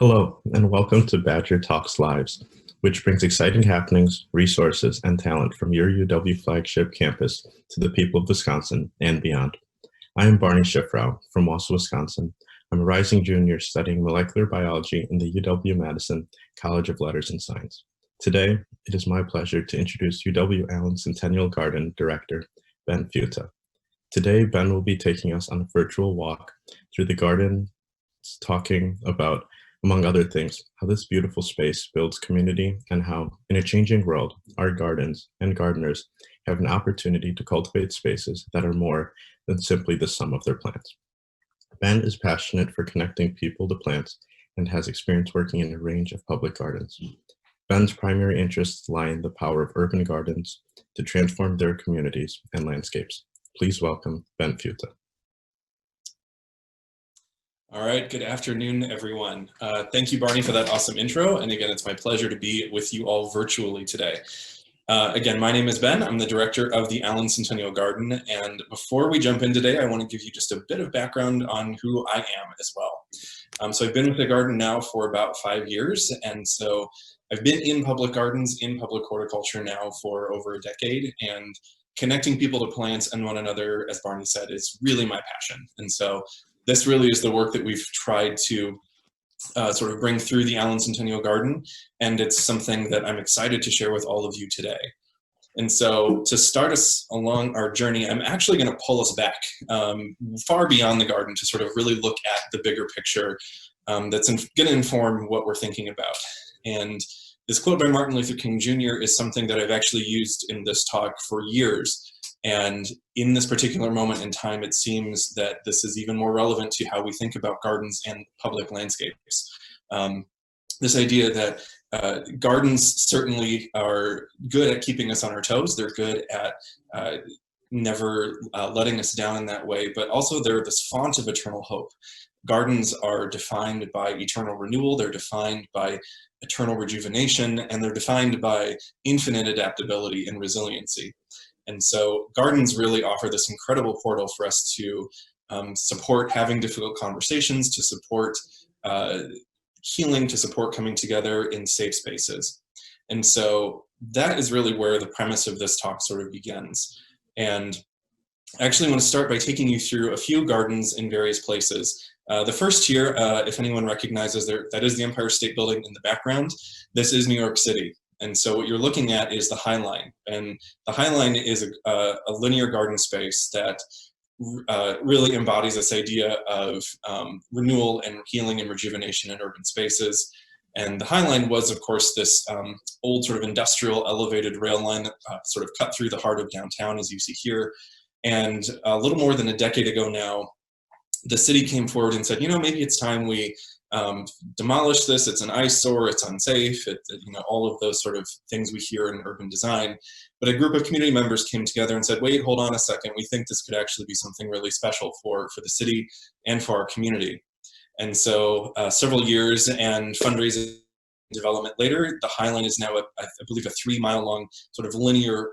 Hello, and welcome to Badger Talks Lives, which brings exciting happenings, resources, and talent from your UW flagship campus to the people of Wisconsin and beyond. I am Barney Schiffrau from Wausau, Wisconsin. I'm a rising junior studying molecular biology in the UW-Madison College of Letters and Science. Today, it is my pleasure to introduce UW-Allen Centennial Garden Director, Ben Futa. Today, Ben will be taking us on a virtual walk through the garden, talking about, among other things, how this beautiful space builds community and how, in a changing world, our gardens and gardeners have an opportunity to cultivate spaces that are more than simply the sum of their plants. Ben is passionate for connecting people to plants and has experience working in a range of public gardens. Ben's primary interests lie in the power of urban gardens to transform their communities and landscapes. Please welcome Ben Futa. All right, good afternoon, everyone. Thank you, Barney, for that awesome intro. And again, it's my pleasure to be with you all virtually today. Again, my name is Ben. I'm the director of the Allen Centennial Garden. And before we jump in today, I want to give you just a bit of background on who I am as well. So I've been with the garden now for about 5 years. And so I've been in public gardens, in public horticulture now for over a decade. And connecting people to plants and one another, as Barney said, is really my passion. And so this really is the work that we've tried to sort of bring through the Allen Centennial Garden, and it's something that I'm excited to share with all of you today. And so to start us along our journey, I'm actually going to pull us back far beyond the garden to sort of really look at the bigger picture that's going to inform what we're thinking about. And this quote by Martin Luther King Jr. is something that I've actually used in this talk for years. And in this particular moment in time, it seems that this is even more relevant to how we think about gardens and public landscapes. This idea that gardens certainly are good at keeping us on our toes. They're good at never letting us down in that way, but also they're this font of eternal hope. Gardens are defined by eternal renewal. They're defined by eternal rejuvenation, and they're defined by infinite adaptability and resiliency. And so gardens really offer this incredible portal for us to support having difficult conversations, to support healing, to support coming together in safe spaces. And so that is really where the premise of this talk sort of begins. And I actually want to start by taking you through a few gardens in various places. The first here, if anyone recognizes that is the Empire State Building in the background. This is New York City. And so what you're looking at is the High Line. And the High Line is a linear garden space that really embodies this idea of renewal and healing and rejuvenation in urban spaces. And the High Line was, of course, this old sort of industrial elevated rail line that sort of cut through the heart of downtown, as you see here. And a little more than a decade ago now, the city came forward and said, you know, maybe it's time we demolish this. It's an eyesore, it's unsafe, all of those sort of things we hear in urban design. But a group of community members came together and said, wait, hold on a second. We think this could actually be something really special for the city and for our community. And so several years and fundraising development later, the High Line is now, I believe, a 3-mile long sort of linear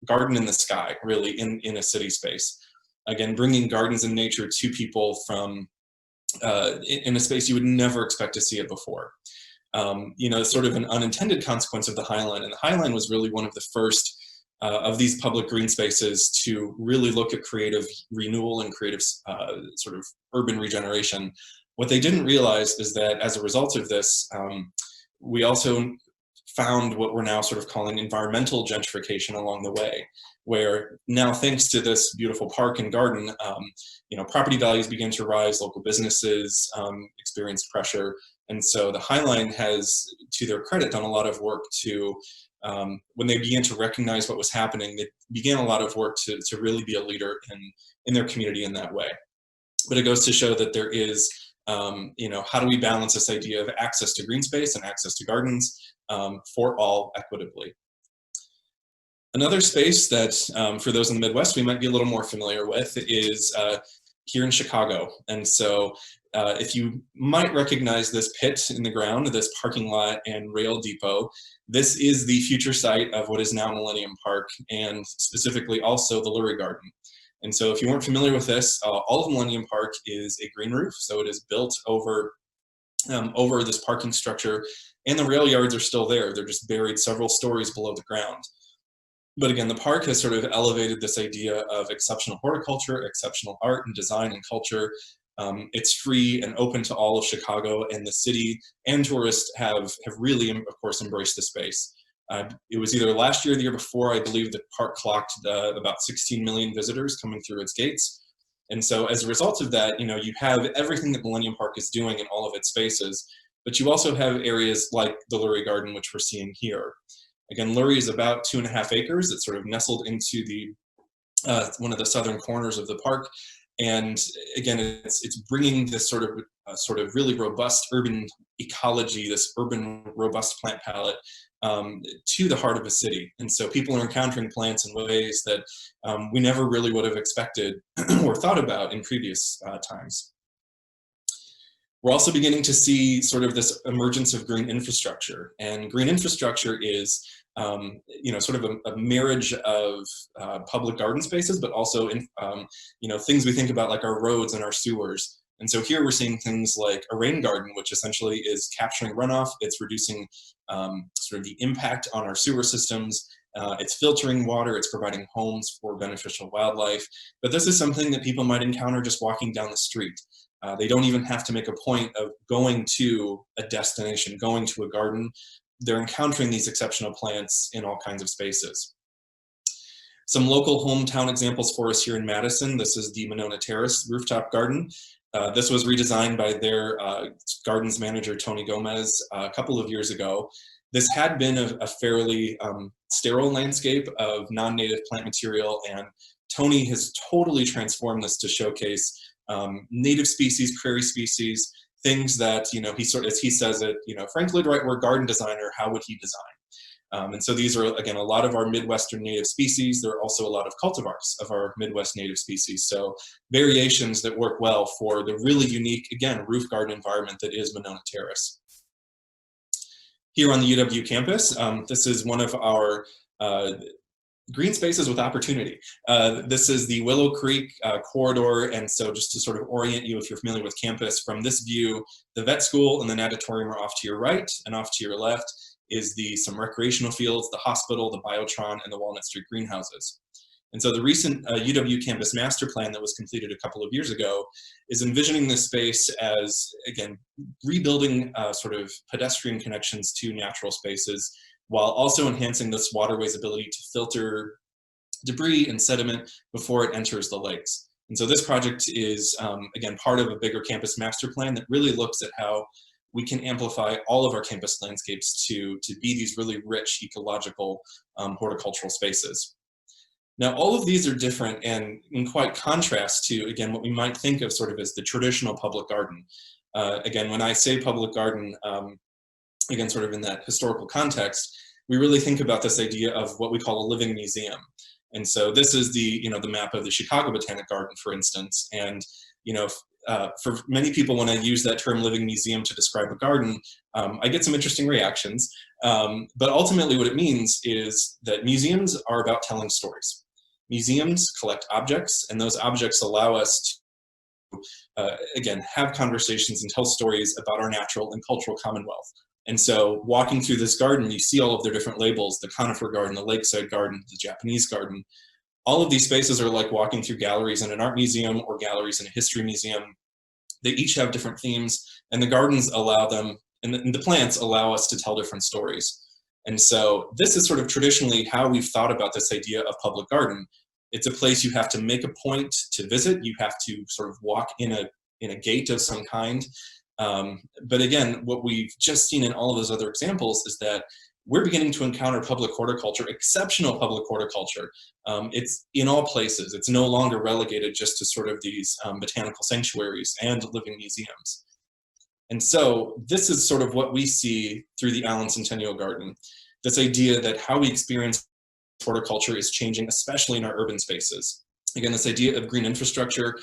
garden in the sky, really, in a city space. Again, bringing gardens and nature to people from in a space you would never expect to see it before. Sort of an unintended consequence of the High Line. And the High Line was really one of the first of these public green spaces to really look at creative renewal and creative sort of urban regeneration. What they didn't realize is that as a result of this, we also found what we're now sort of calling environmental gentrification along the way, where now, thanks to this beautiful park and garden, property values begin to rise, local businesses experience pressure. And so the High Line has, to their credit, done a lot of work to, when they began to recognize what was happening, they began a lot of work to really be a leader in their community in that way. But it goes to show that there is, how do we balance this idea of access to green space and access to gardens for all equitably? Another space that, for those in the Midwest, we might be a little more familiar with is here in Chicago. And so if you might recognize this pit in the ground, this parking lot and rail depot, this is the future site of what is now Millennium Park, and specifically also the Lurie Garden. And so if you weren't familiar with this, all of Millennium Park is a green roof. So it is built over over this parking structure, and the rail yards are still there. They're just buried several stories below the ground. But again, the park has sort of elevated this idea of exceptional horticulture, exceptional art and design and culture. It's free and open to all of Chicago, and the city and tourists have really, of course, embraced the space. It was either last year or the year before, I believe the park clocked about 16 million visitors coming through its gates. And so as a result of that, you have everything that Millennium Park is doing in all of its spaces, but you also have areas like the Lurie Garden, which we're seeing here. Again, Lurie is about 2.5 acres. It's sort of nestled into the one of the southern corners of the park. And again, it's bringing this sort of really robust urban ecology, this urban robust plant palette to the heart of a city. And so people are encountering plants in ways that we never really would have expected or thought about in previous times. We're also beginning to see sort of this emergence of green infrastructure, and green infrastructure is sort of a marriage of public garden spaces, but also things we think about like our roads and our sewers. And so here we're seeing things like a rain garden, which essentially is capturing runoff. It's reducing sort of the impact on our sewer systems. It's filtering water. It's providing homes for beneficial wildlife. But this is something that people might encounter just walking down the street. They don't even have to make a point of going to a destination, going to a garden. They're encountering these exceptional plants in all kinds of spaces. Some local hometown examples for us here in Madison. This is the Manag Terrace rooftop garden. This was redesigned by their gardens manager, Tony Gomez, a couple of years ago. This had been a fairly sterile landscape of non-native plant material, and Tony has totally transformed this to showcase native species, prairie species, things that, as he says it, Frank Lloyd Wright were a garden designer, how would he design? And so these are, again, a lot of our Midwestern native species. There are also a lot of cultivars of our Midwest native species. So variations that work well for the really unique, again, roof garden environment that is Manag Terrace. Here on the UW campus, this is one of our green spaces with opportunity. This is the Willow Creek corridor, and so just to sort of orient you, if you're familiar with campus, from this view, the vet school and the natatorium are off to your right, and off to your left is some recreational fields, the hospital, the Biotron, and the Walnut Street greenhouses. And so the recent UW campus master plan that was completed a couple of years ago is envisioning this space as, again, rebuilding sort of pedestrian connections to natural spaces, while also enhancing this waterway's ability to filter debris and sediment before it enters the lakes. And so this project is, again, part of a bigger campus master plan that really looks at how we can amplify all of our campus landscapes to be these really rich ecological horticultural spaces. Now, all of these are different and in quite contrast to, again, what we might think of sort of as the traditional public garden. Again, when I say public garden, again, sort of in that historical context, we really think about this idea of what we call a living museum. And so this is the map of the Chicago Botanic Garden, for instance. And, for many people, when I use that term living museum to describe a garden, I get some interesting reactions. But ultimately what it means is that museums are about telling stories. Museums collect objects, and those objects allow us to, again, have conversations and tell stories about our natural and cultural commonwealth. And so walking through this garden, you see all of their different labels, the conifer garden, the lakeside garden, the Japanese garden. All of these spaces are like walking through galleries in an art museum or galleries in a history museum. They each have different themes, and the gardens allow them, and the plants allow us to tell different stories. And so this is sort of traditionally how we've thought about this idea of public garden. It's a place you have to make a point to visit. You have to sort of walk in a gate of some kind. But again, what we've just seen in all of those other examples is that we're beginning to encounter public horticulture, exceptional public horticulture. It's in all places. It's no longer relegated just to sort of these botanical sanctuaries and living museums. And so this is sort of what we see through the Allen Centennial Garden, this idea that how we experience horticulture is changing, especially in our urban spaces. Again, this idea of green infrastructure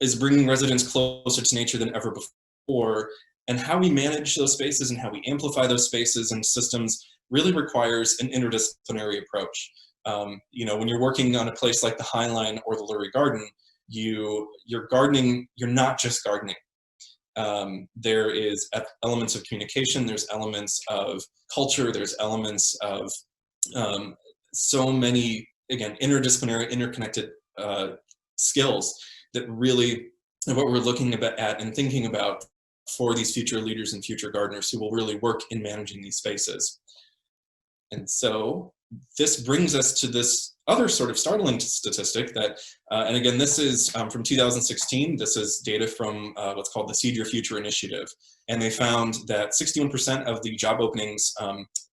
is bringing residents closer to nature than ever before, and how we manage those spaces and how we amplify those spaces and systems really requires an interdisciplinary approach. When you're working on a place like the High Line or the Lurie Garden, you're gardening, you're not just gardening. There is elements of communication, there's elements of culture, there's elements of so many, again, interdisciplinary, interconnected skills that really what we're looking at and thinking about for these future leaders and future gardeners who will really work in managing these spaces. And so this brings us to this other sort of startling statistic that, and again, this is from 2016. This is data from what's called the Seed Your Future Initiative. And they found that 61% of the job openings,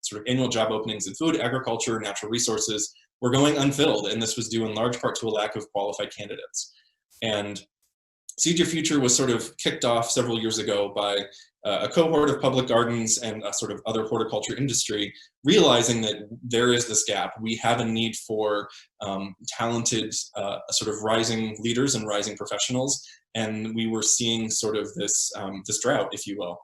sort of annual job openings in food, agriculture, natural resources, were going unfilled. And this was due in large part to a lack of qualified candidates. And Seed Your Future was sort of kicked off several years ago by a cohort of public gardens and a sort of other horticulture industry, realizing that there is this gap. We have a need for talented sort of rising leaders and rising professionals, and we were seeing sort of this, this drought, if you will.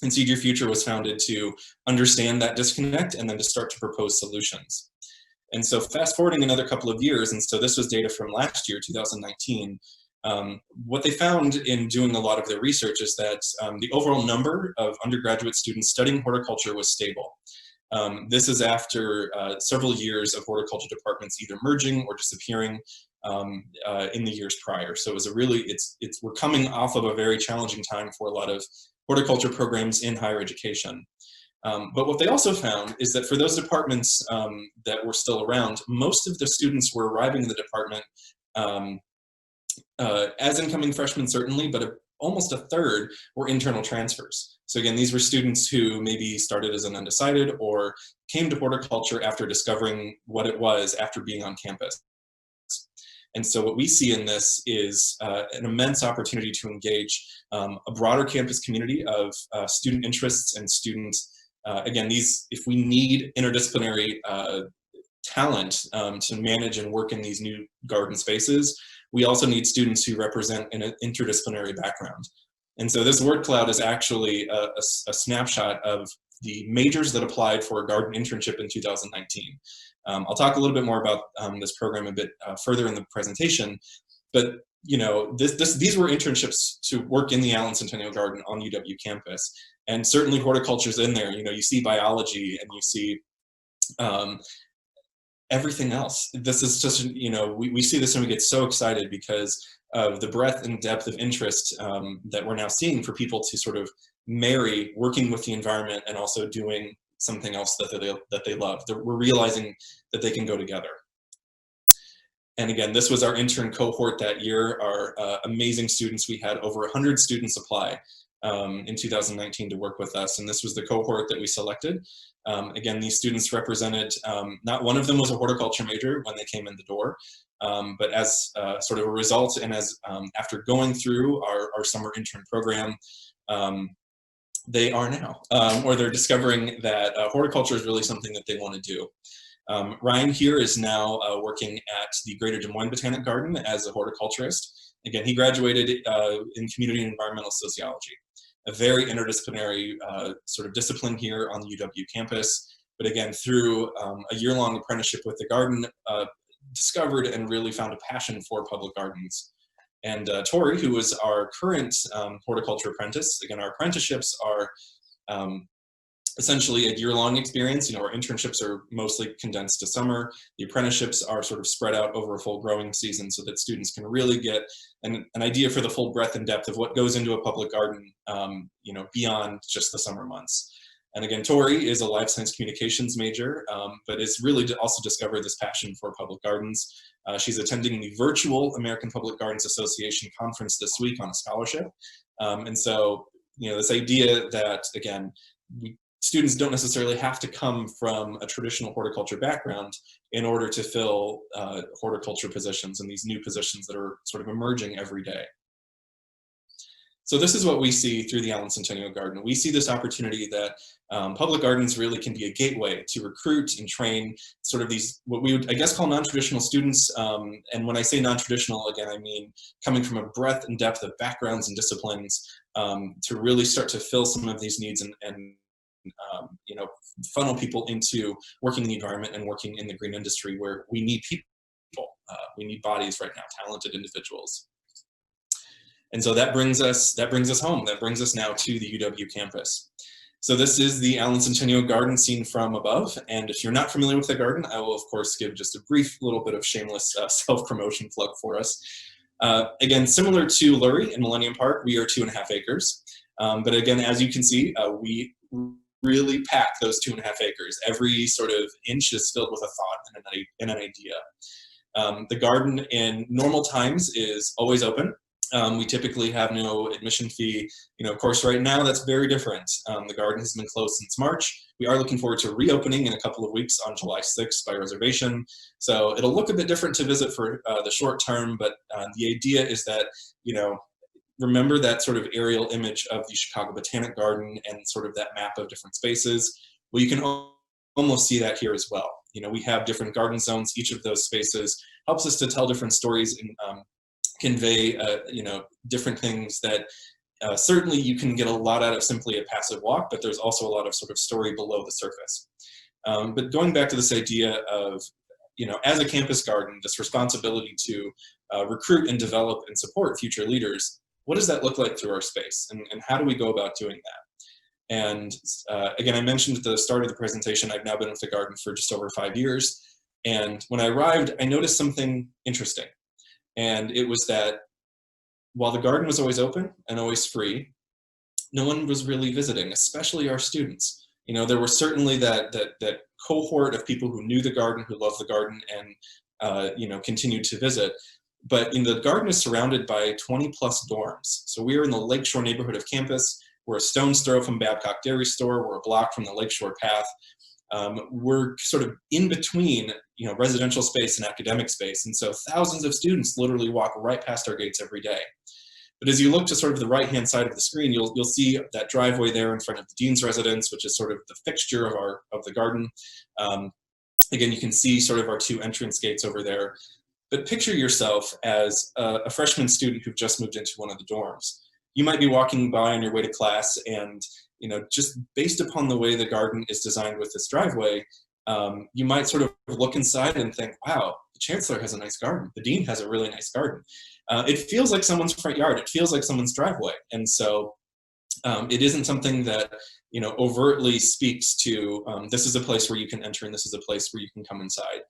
And Seed Your Future was founded to understand that disconnect and then to start to propose solutions. And so fast forwarding another couple of years, and so this was data from last year, 2019, what they found in doing a lot of their research is that the overall number of undergraduate students studying horticulture was stable. This is after several years of horticulture departments either merging or disappearing in the years prior. So it was a really, we're coming off of a very challenging time for a lot of horticulture programs in higher education. But what they also found is that for those departments that were still around, most of the students were arriving in the department as incoming freshmen, certainly, but almost a third were internal transfers. So again, these were students who maybe started as an undecided or came to horticulture after discovering what it was after being on campus. And so what we see in this is an immense opportunity to engage a broader campus community of student interests and students. Again, if we need interdisciplinary talent to manage and work in these new garden spaces, we also need students who represent an interdisciplinary background. And so this word cloud is actually a snapshot of the majors that applied for a garden internship in 2019. I'll talk a little bit more about this program a bit further in the presentation, but you know, these were internships to work in the Allen Centennial Garden on UW campus. And certainly horticulture is in there. You know, you see biology and you see everything else. This is just, you know, we see this and we get so excited because of the breadth and depth of interest that we're now seeing for people to sort of marry working with the environment and also doing something else that they love. We're realizing that they can go together. And again, this was our intern cohort that year, our amazing students. We had over 100 students apply in 2019 to work with us. And this was the cohort that we selected. Again, these students represented, not one of them was a horticulture major when they came in the door, but as sort of a result and as after going through our summer intern program, they are now, or they're discovering that horticulture is really something that they want to do. Ryan here is now working at the Greater Des Moines Botanic Garden as a horticulturist. Again, he graduated in community and environmental sociology, a very interdisciplinary sort of discipline here on the UW campus. But again, through a year-long apprenticeship with the garden, discovered and really found a passion for public gardens. And Tori, who is our current horticulture apprentice, again, our apprenticeships are essentially a year-long experience. You know, our internships are mostly condensed to summer. The apprenticeships are sort of spread out over a full growing season so that students can really get an idea for the full breadth and depth of what goes into a public garden, you know, beyond just the summer months. And again, Tori is a life science communications major, but is really also discovered this passion for public gardens. She's attending the virtual American Public Gardens Association conference this week on a scholarship. And so, you know, this idea that, again, students don't necessarily have to come from a traditional horticulture background in order to fill horticulture positions and these new positions that are sort of emerging every day. So this is what we see through the Allen Centennial Garden. We see this opportunity that public gardens really can be a gateway to recruit and train sort of these, what we would, I guess, call non-traditional students. And when I say non-traditional, again, I mean coming from a breadth and depth of backgrounds and disciplines to really start to fill some of these needs and you know, funnel people into working in the environment and working in the green industry where we need people. We need bodies right now, talented individuals. And so that brings us home. That brings us now to the UW campus. So this is the Allen Centennial Garden seen from above. And if you're not familiar with the garden, I will of course give just a brief little bit of shameless self-promotion plug for us. Again, similar to Lurie and Millennium Park, we are 2.5 acres. But again, as you can see, we really pack those 2.5 acres. Every sort of inch is filled with a thought and an idea. The garden in normal times is always open. We typically have no admission fee. Of course, right now that's very different. The garden has been closed since March. We are looking forward to reopening in a couple of weeks on July 6th by reservation. So it'll look a bit different to visit for the short term, but the idea is that, remember that sort of aerial image of the Chicago Botanic Garden and sort of that map of different spaces. Well, you can almost see that here as well. We have different garden zones. Each of those spaces helps us to tell different stories and convey, different things that certainly you can get a lot out of simply a passive walk, but there's also a lot of sort of story below the surface. But going back to this idea of, as a campus garden, this responsibility to recruit and develop and support future leaders, what does that look like through our space? And how do we go about doing that? And again, I mentioned at the start of the presentation, I've now been with the garden for just over 5 years. And when I arrived, I noticed something interesting. And it was that while the garden was always open and always free, no one was really visiting, especially our students. There was certainly that cohort of people who knew the garden, who loved the garden, and continued to visit. But the garden is surrounded by 20+ dorms. So we are in the Lakeshore neighborhood of campus. We're a stone's throw from Babcock Dairy Store. We're a block from the Lakeshore Path. We're sort of in between, residential space and academic space. And so thousands of students literally walk right past our gates every day. But as you look to sort of the right-hand side of the screen, you'll see that driveway there in front of the dean's residence, which is sort of the fixture of the garden. Again, you can see sort of our 2 entrance gates over there. But picture yourself as a freshman student who've just moved into one of the dorms. You might be walking by on your way to class, and just based upon the way the garden is designed with this driveway, you might sort of look inside and think, wow, the chancellor has a nice garden. The dean has a really nice garden. It feels like someone's front yard. It feels like someone's driveway. And so it isn't something that, overtly speaks to, this is a place where you can enter and this is a place where you can come inside.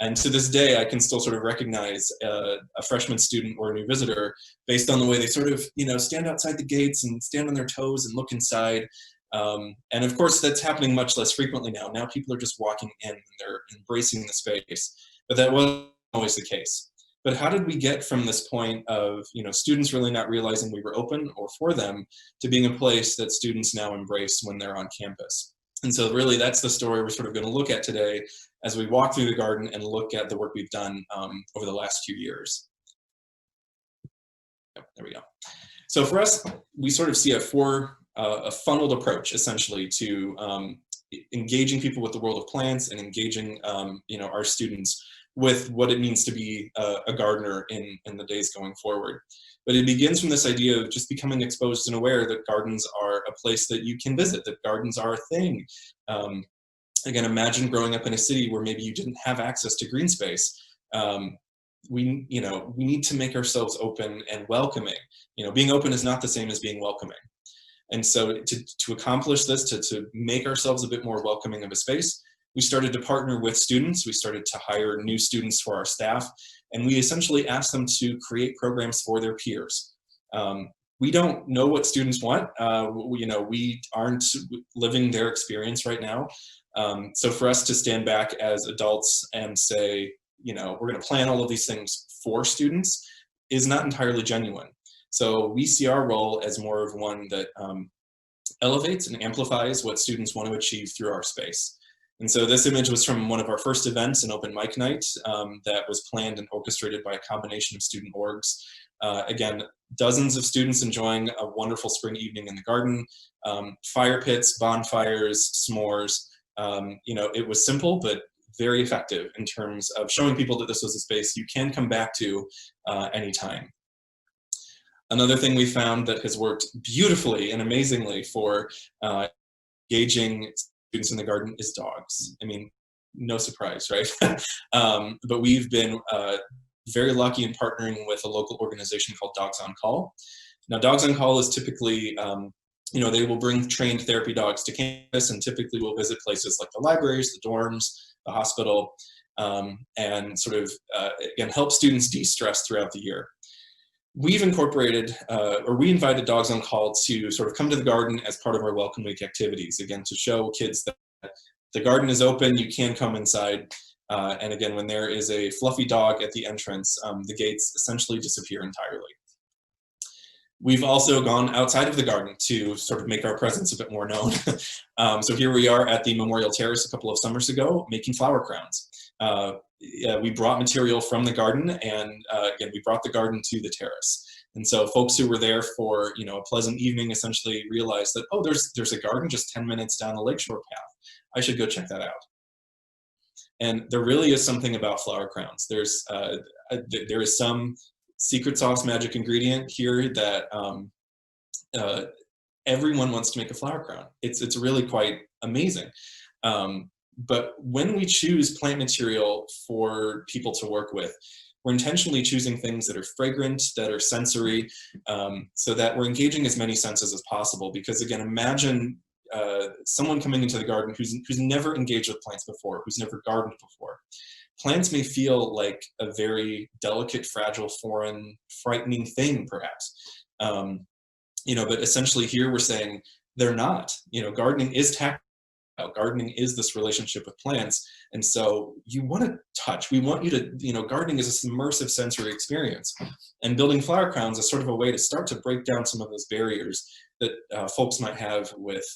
And to this day, I can still sort of recognize a freshman student or a new visitor based on the way they sort of, stand outside the gates and stand on their toes and look inside. And of course, that's happening much less frequently now. Now people are just walking in and they're embracing the space. But that wasn't always the case. But how did we get from this point of, students really not realizing we were open or for them to being a place that students now embrace when they're on campus? And so really that's the story we're sort of going to look at today as we walk through the garden and look at the work we've done over the last few years. Yep, there we go. So for us, we sort of see a funneled approach essentially to engaging people with the world of plants and engaging our students with what it means to be a gardener in the days going forward. But it begins from this idea of just becoming exposed and aware that gardens are a place that you can visit, that gardens are a thing. Again, imagine growing up in a city where maybe you didn't have access to green space. We need to make ourselves open and welcoming. Being open is not the same as being welcoming. And so to accomplish this, to make ourselves a bit more welcoming of a space, we started to partner with students. We started to hire new students for our staff, and we essentially asked them to create programs for their peers. We don't know what students want. We aren't living their experience right now. So for us to stand back as adults and say, we're going to plan all of these things for students is not entirely genuine. So we see our role as more of one that elevates and amplifies what students want to achieve through our space. And so this image was from one of our first events, an open mic night that was planned and orchestrated by a combination of student orgs. Again, dozens of students enjoying a wonderful spring evening in the garden, fire pits, bonfires, s'mores. It was simple, but very effective in terms of showing people that this was a space you can come back to anytime. Another thing we found that has worked beautifully and amazingly for engaging students in the garden is dogs. I mean, no surprise, right? But we've been very lucky in partnering with a local organization called Dogs on Call. Now, Dogs on Call is typically, they will bring trained therapy dogs to campus and typically will visit places like the libraries, the dorms, the hospital, and sort of, again, help students de-stress throughout the year. We've incorporated, we invited Dogs on Call to sort of come to the garden as part of our Welcome Week activities, again, to show kids that the garden is open, you can come inside. And again, when there is a fluffy dog at the entrance, the gates essentially disappear entirely. We've also gone outside of the garden to sort of make our presence a bit more known. So here we are at the Memorial Terrace a couple of summers ago, making flower crowns. We brought material from the garden, and again, we brought the garden to the terrace. And so folks who were there for a pleasant evening essentially realized that, oh, there's a garden just 10 minutes down the lakeshore path. I should go check that out. And there really is something about flower crowns. There is some secret sauce magic ingredient here that everyone wants to make a flower crown. It's really quite amazing. But when we choose plant material for people to work with, we're intentionally choosing things that are fragrant, that are sensory, so that we're engaging as many senses as possible. Because again, imagine someone coming into the garden who's never engaged with plants before, who's never gardened before. Plants may feel like a very delicate, fragile, foreign, frightening thing, perhaps. But essentially here we're saying they're not. Gardening is tactile. Gardening is this relationship with plants. And so you want to touch. We want you to, gardening is a immersive sensory experience. And building flower crowns is sort of a way to start to break down some of those barriers that folks might have with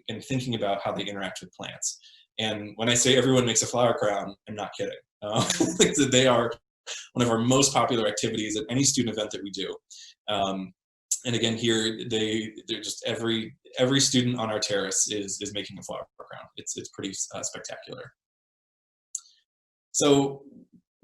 in thinking about how they interact with plants. And when I say everyone makes a flower crown, I'm not kidding. They are one of our most popular activities at any student event that we do. And again, here they're just every student on our terrace is making a flower crown. It's pretty spectacular. So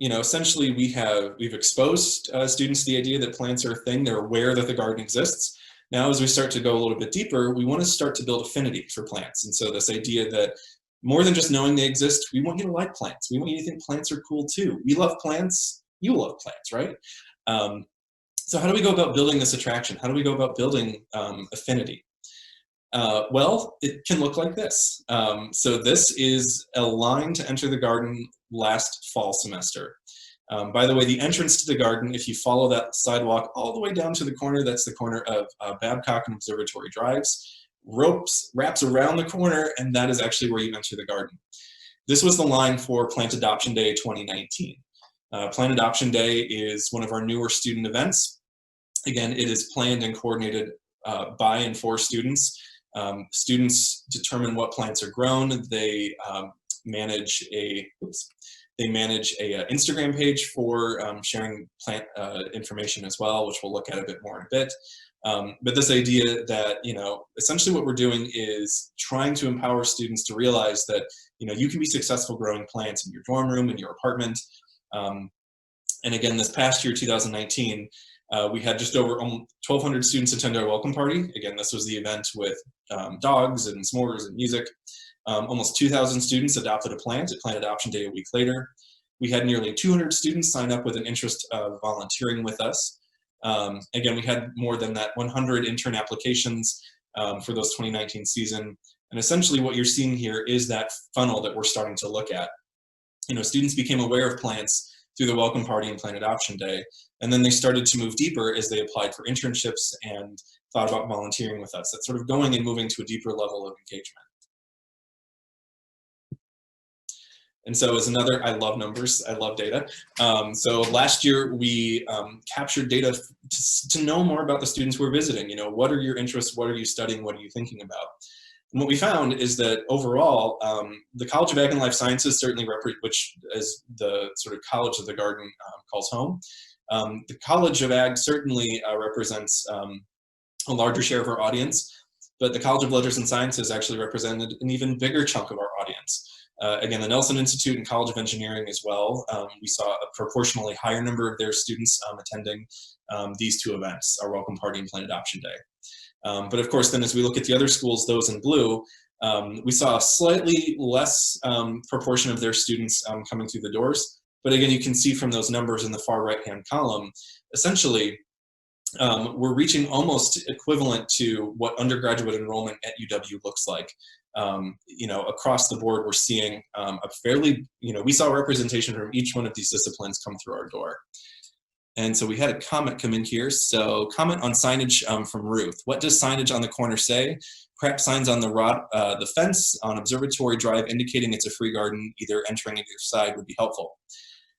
essentially we've exposed students to the idea that plants are a thing. They're aware that the garden exists. Now, as we start to go a little bit deeper, we want to start to build affinity for plants. And so this idea that more than just knowing they exist, we want you to like plants. We want you to think plants are cool too. We love plants. You love plants, right? So how do we go about building this attraction? How do we go about building affinity? Well, it can look like this. So this is a line to enter the garden last fall semester. By the way, the entrance to the garden, if you follow that sidewalk all the way down to the corner, that's the corner of Babcock and Observatory Drives, wraps around the corner, and that is actually where you enter the garden. This was the line for Plant Adoption Day 2019. Plant Adoption Day is one of our newer student events. Again, it is planned and coordinated by and for students. Students determine what plants are grown. They manage a Instagram page for sharing plant information as well, which we'll look at a bit more in a bit. But this idea that, essentially what we're doing is trying to empower students to realize that, you can be successful growing plants in your dorm room, in your apartment. And again, this past year, 2019, we had just over 1,200 students attend our welcome party. Again, this was the event with dogs and s'mores and music. Almost 2,000 students adopted a plant at Plant Adoption Day a week later. We had nearly 200 students sign up with an interest of volunteering with us. Again, we had more than that 100 intern applications for those 2019 season. And essentially what you're seeing here is that funnel that we're starting to look at. Students became aware of plants through the welcome party and Plant Adoption Day. And then they started to move deeper as they applied for internships and thought about volunteering with us. That's sort of going and moving to a deeper level of engagement. And so as another, I love numbers, I love data. So last year we captured data to know more about the students we're visiting. What are your interests? What are you studying? What are you thinking about? And what we found is that overall, the College of Ag and Life Sciences certainly which is the sort of College of the Garden calls home. The College of Ag certainly represents a larger share of our audience, but the College of Letters and Sciences actually represented an even bigger chunk of our audience. Again, the Nelson Institute and College of Engineering as well, we saw a proportionally higher number of their students attending these two events, our Welcome Party and Plant Adoption Day. But of course, then as we look at the other schools, those in blue, we saw a slightly less proportion of their students coming through the doors. But again, you can see from those numbers in the far right-hand column, essentially, we're reaching almost equivalent to what undergraduate enrollment at UW looks like. Across the board, we're seeing a fairly, we saw representation from each one of these disciplines come through our door. And so we had a comment come in here. So comment on signage from Ruth. What does signage on the corner say? Perhaps signs on the fence on Observatory Drive indicating it's a free garden, either entering either side would be helpful.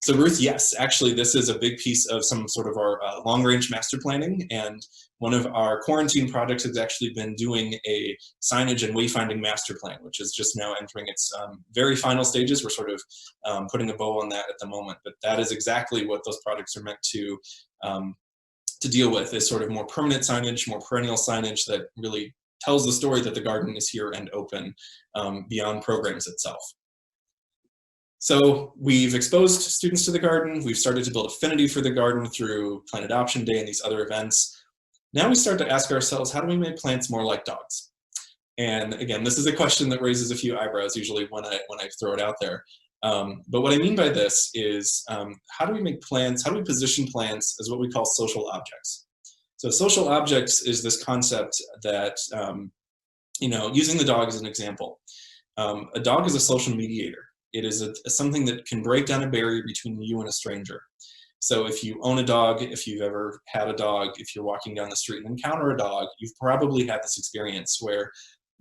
So Ruth, yes, actually this is a big piece of some sort of our long-range master planning, and one of our quarantine projects has actually been doing a signage and wayfinding master plan, which is just now entering its very final stages. We're sort of putting a bow on that at the moment, but that is exactly what those projects are meant to deal with, is sort of more permanent signage, more perennial signage that really tells the story that the garden is here and open beyond programs itself. So we've exposed students to the garden. We've started to build affinity for the garden through Plant Adoption Day and these other events. Now we start to ask ourselves, how do we make plants more like dogs? And again, this is a question that raises a few eyebrows usually when I throw it out there. But what I mean by this is, how do we make plants, how do we position plants as what we call social objects? So social objects is this concept that, using the dog as an example, a dog is a social mediator. It is something that can break down a barrier between you and a stranger. So if you own a dog, if you've ever had a dog, if you're walking down the street and encounter a dog, you've probably had this experience where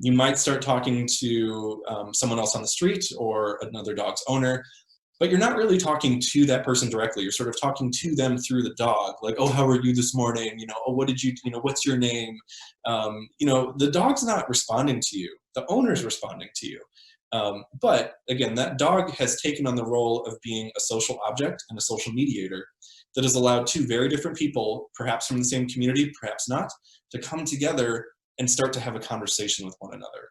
you might start talking to someone else on the street or another dog's owner, but you're not really talking to that person directly. You're sort of talking to them through the dog, like, oh, how are you this morning? Oh, what did you, what's your name? The dog's not responding to you. The owner's responding to you. But again, that dog has taken on the role of being a social object and a social mediator that has allowed two very different people, perhaps from the same community, perhaps not, to come together and start to have a conversation with one another.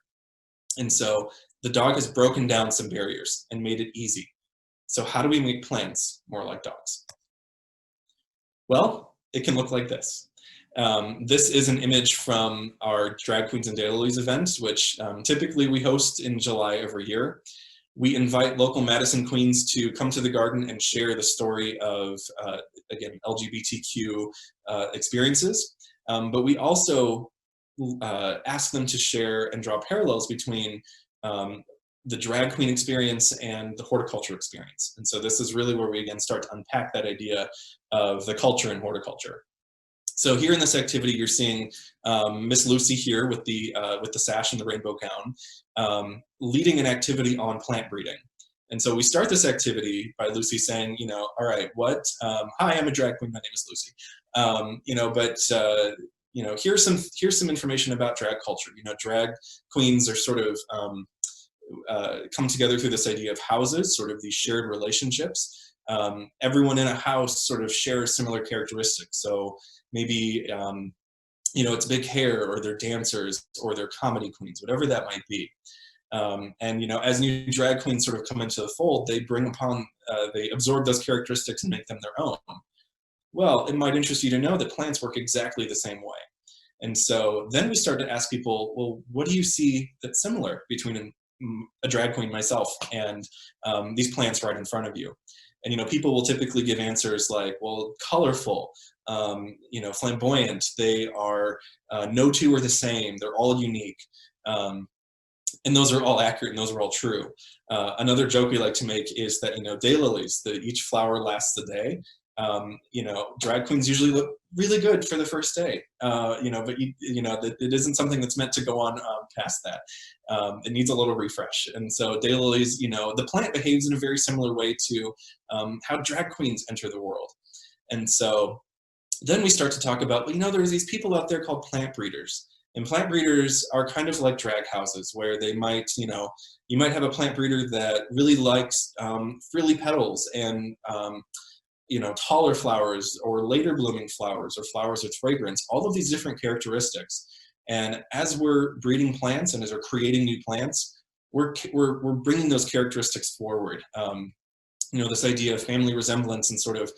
And so the dog has broken down some barriers and made it easy. So how do we make plants more like dogs? Well, it can look like this. This is an image from our Drag Queens and Daylilies event, which typically we host in July every year. We invite local Madison queens to come to the garden and share the story of, again, LGBTQ experiences. But we also ask them to share and draw parallels between the drag queen experience and the horticulture experience. And so this is really where we again start to unpack that idea of the culture in horticulture. So here in this activity, you're seeing Miss Lucy here with the sash and the rainbow gown, leading an activity on plant breeding. And so we start this activity by Lucy saying, all right, hi, I'm a drag queen, my name is Lucy. Here's some information about drag culture. Drag queens are sort of come together through this idea of houses, sort of these shared relationships. Everyone in a house sort of shares similar characteristics. So maybe, it's big hair, or they're dancers, or they're comedy queens, whatever that might be. As new drag queens sort of come into the fold, they they absorb those characteristics and make them their own. Well, it might interest you to know that plants work exactly the same way. And so then we start to ask people, well, what do you see that's similar between a drag queen, myself, and these plants right in front of you? And people will typically give answers like, well, colorful, flamboyant. They are, no two are the same. They're all unique. And those are all accurate, and those are all true. Another joke we like to make is that, daylilies, that each flower lasts a day. Drag queens usually look really good for the first day, but it isn't something that's meant to go on past that. It needs a little refresh. And so daylilies, the plant behaves in a very similar way to how drag queens enter the world. And so then we start to talk about, there's these people out there called plant breeders. And plant breeders are kind of like drag houses, where they might, you might have a plant breeder that really likes frilly petals and taller flowers, or later blooming flowers, or flowers with fragrance, all of these different characteristics. And as we're breeding plants and as we're creating new plants, we're bringing those characteristics forward. This idea of family resemblance and sort of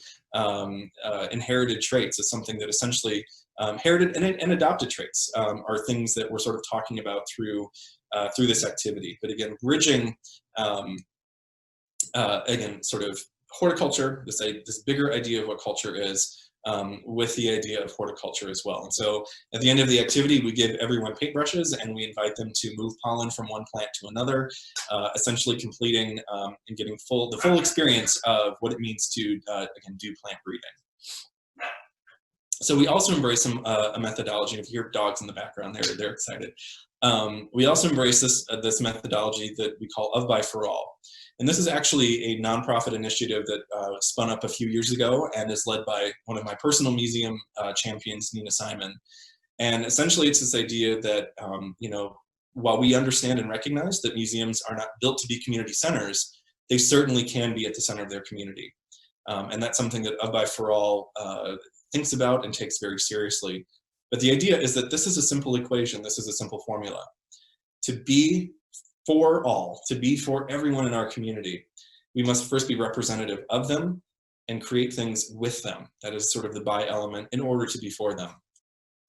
inherited traits is something that essentially herited and adopted traits are things that we're sort of talking about through this activity. But again, bridging, again, sort of horticulture, this bigger idea of what culture is, with the idea of horticulture as well. And so at the end of the activity, we give everyone paintbrushes and we invite them to move pollen from one plant to another, essentially completing and getting the full experience of what it means to, again, do plant breeding. So we also embrace a methodology. If you hear dogs in the background, they're excited. We also embrace this methodology that we call Of By For All. And this is actually a nonprofit initiative that spun up a few years ago and is led by one of my personal museum champions, Nina Simon. And essentially it's this idea that, you know, while we understand and recognize that museums are not built to be community centers, they certainly can be at the center of their community. And that's something that Of By For All thinks about and takes very seriously. But the idea is that this is a simple equation, this is a simple formula. To be for all, to be for everyone in our community, we must first be representative of them and create things with them. That is sort of the by element in order to be for them.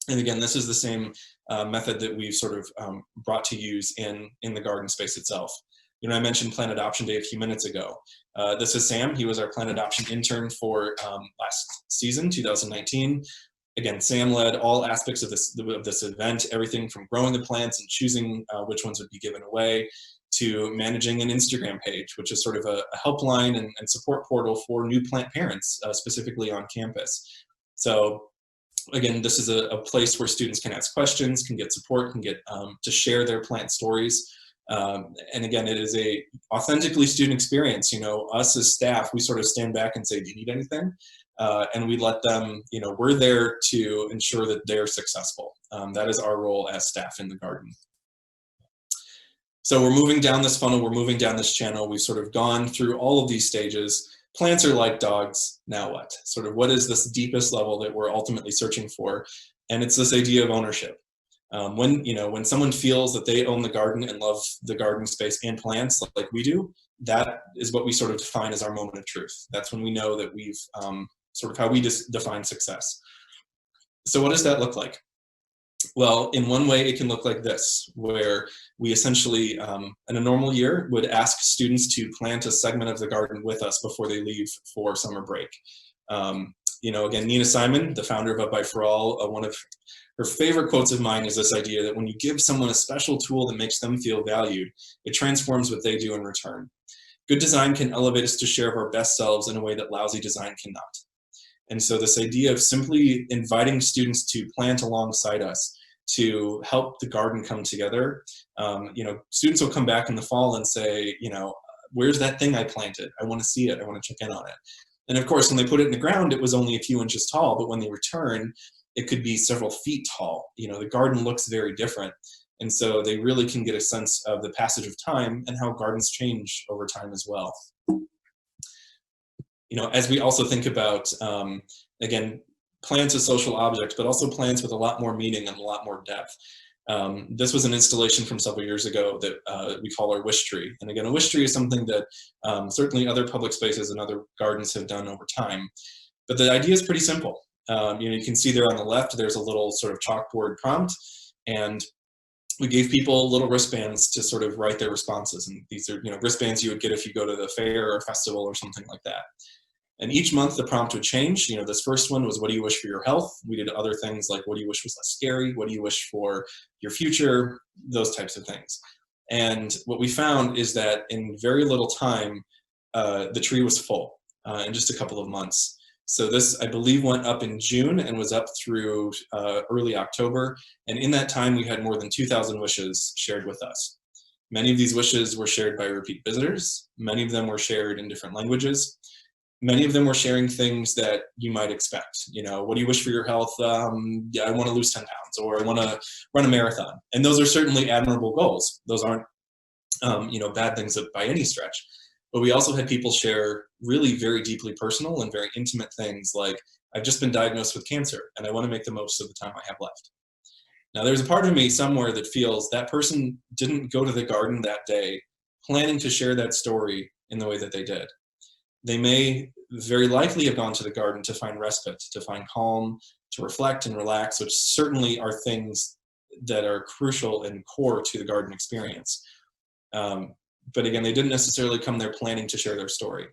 And again, this is the same method that we've sort of brought to use in the garden space itself. You know, I mentioned Plant Adoption Day a few minutes ago. This is Sam. He was our plant adoption intern for last season, 2019. Again, Sam led all aspects of this event, everything from growing the plants and choosing which ones would be given away, to managing an Instagram page, which is sort of a helpline and support portal for new plant parents, specifically on campus. So again, this is a place where students can ask questions, can get support, can get to share their plant stories. And again, it is a authentically student experience. You know, us as staff, we sort of stand back and say, do you need anything? And we let them, you know, we're there to ensure that they're successful. That is our role as staff in the garden. So we're moving down this funnel, we're moving down this channel. We've sort of gone through all of these stages. Plants are like dogs, now what? Sort of what is this deepest level that we're ultimately searching for? And it's this idea of ownership. When someone feels that they own the garden and love the garden space and plants like we do, that is what we sort of define as our moment of truth. That's when we know that we've sort of how we define success. So what does that look like? Well, in one way, it can look like this, where we essentially, in a normal year, would ask students to plant a segment of the garden with us before they leave for summer break. Again, Nina Simon, the founder of Up By For All, one of her favorite quotes of mine is this idea that when you give someone a special tool that makes them feel valued, it transforms what they do in return. Good design can elevate us to share of our best selves in a way that lousy design cannot. And so this idea of simply inviting students to plant alongside us to help the garden come together, students will come back in the fall and say, where's that thing I planted? I want to see it. I want to check in on it. And of course, when they put it in the ground, it was only a few inches tall, but when they return, it could be several feet tall. The garden looks very different. And so they really can get a sense of the passage of time and how gardens change over time as well. As we also think about, again, plants as social objects, but also plants with a lot more meaning and a lot more depth. This was an installation from several years ago that we call our wish tree. And again, a wish tree is something that certainly other public spaces and other gardens have done over time. But the idea is pretty simple. You can see there on the left, there's a little sort of chalkboard prompt, and we gave people little wristbands to sort of write their responses. And these are, wristbands you would get if you go to the fair or festival or something like that. And each month the prompt would change. This first one was, what do you wish for your health? We did other things like, what do you wish was less scary? What do you wish for your future? Those types of things. And what we found is that in very little time, the tree was full in just a couple of months. So this, I believe, went up in June and was up through early October. And in that time, we had more than 2,000 wishes shared with us. Many of these wishes were shared by repeat visitors. Many of them were shared in different languages. Many of them were sharing things that you might expect. What do you wish for your health? I want to lose 10 pounds, or I want to run a marathon. And those are certainly admirable goals. Those aren't, bad things by any stretch. But we also had people share really very deeply personal and very intimate things like, I've just been diagnosed with cancer and I want to make the most of the time I have left. Now, there's a part of me somewhere that feels that person didn't go to the garden that day planning to share that story in the way that they did. They may very likely have gone to the garden to find respite, to find calm, to reflect and relax, which certainly are things that are crucial and core to the garden experience. But again, they didn't necessarily come there planning to share their story.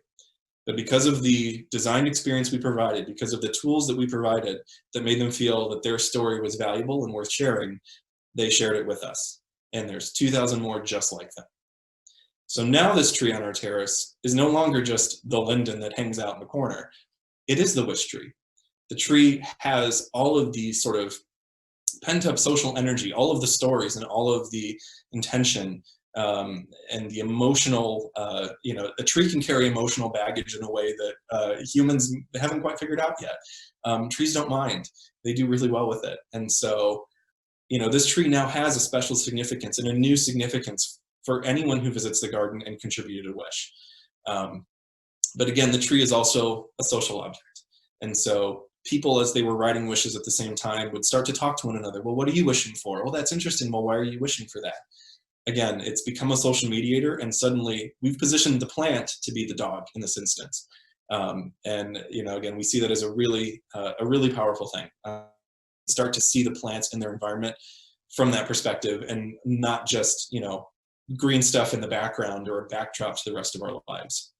But because of the design experience we provided, because of the tools that we provided that made them feel that their story was valuable and worth sharing, they shared it with us. And there's 2,000 more just like them. So now this tree on our terrace is no longer just the linden that hangs out in the corner. It is the wish tree. The tree has all of the sort of pent up social energy, all of the stories and all of the intention and the emotional, a tree can carry emotional baggage in a way that humans haven't quite figured out yet. Trees don't mind. They do really well with it. And so, this tree now has a special significance and a new significance for anyone who visits the garden and contributed a wish. But again, the tree is also a social object. And so people, as they were writing wishes at the same time, would start to talk to one another. Well, what are you wishing for? Oh, that's interesting. Well, why are you wishing for that? Again, it's become a social mediator, and suddenly we've positioned the plant to be the dog in this instance. Again, we see that as a really powerful thing. Start to see the plants in their environment from that perspective, and not just green stuff in the background or a backdrop to the rest of our lives.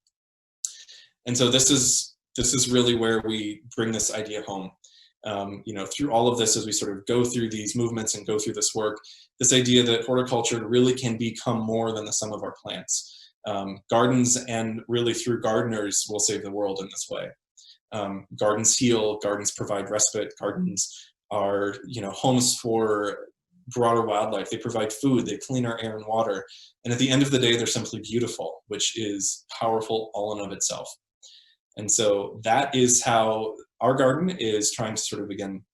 And so this is really where we bring this idea home. Through all of this, as we sort of go through these movements and go through this work, this idea that horticulture really can become more than the sum of our plants. Gardens, and really through gardeners, will save the world in this way. Gardens heal, gardens provide respite, gardens are homes for broader wildlife. They provide food, they clean our air and water, and at the end of the day, they're simply beautiful, which is powerful all in of itself. And so that is how our garden is trying to sort of, again,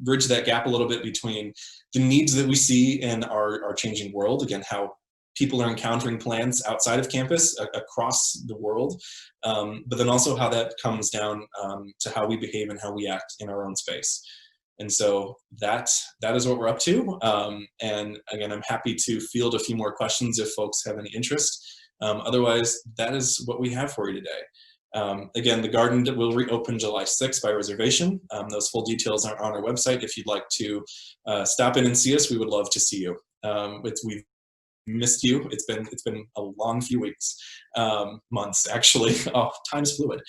bridge that gap a little bit between the needs that we see in our changing world, again, how people are encountering plants outside of campus across the world, but then also how that comes down to how we behave and how we act in our own space. And so that is what we're up to. And again, I'm happy to field a few more questions if folks have any interest. Otherwise, that is what we have for you today. Again, the garden will reopen July 6th by reservation. Those full details are on our website. If you'd like to stop in and see us, we would love to see you. We've missed you. It's been a long few weeks, months actually. Oh, time's fluid.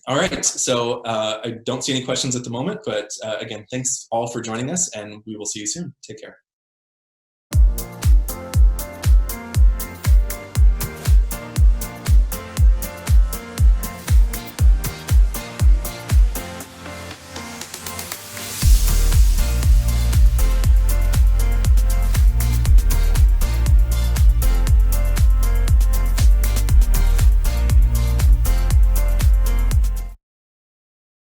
All right, so I don't see any questions at the moment, but again, thanks all for joining us, and we will see you soon. Take care.